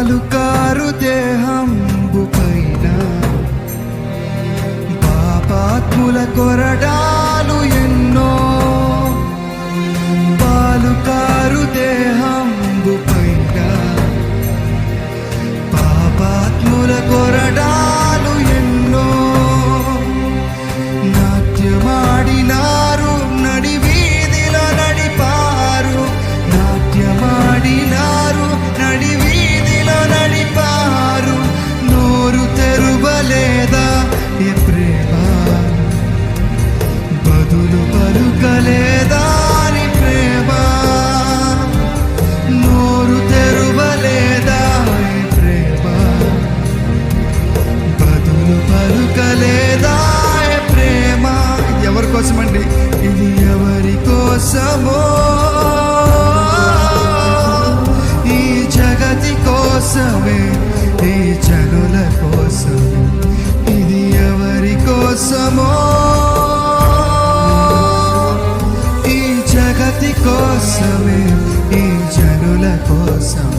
పాలుకారు దేహంబు పైన పాపాత్ముల కొరడాలు ఎన్నో. పాలుకారు దేహంబు పైన పాపాత్ముల కొరడాలు ఎన్నో. నాట్యమాడినారు, నడి వీధిలో నడిపారు. నాట్యమాడినారు, నడి వీధిలో నడిపారు. నోరు తెరువలేదా ఏ ప్రేమ, బదులు పలుకలేదా నీ ప్రేమ. నోరు తెరువలేదా ఏ ప్రేమ, బదులు పలుకలేదా ఏ ప్రేమ. ఎవరి కోసమండి ఇది? ఎవరి కోసమో? ఈ జగతి కోసమే, ఈ జనుల కోసం. ఇది ఎవరి కోసమో? ఈ జగతి కోసమే, ఈ జనుల కోసం.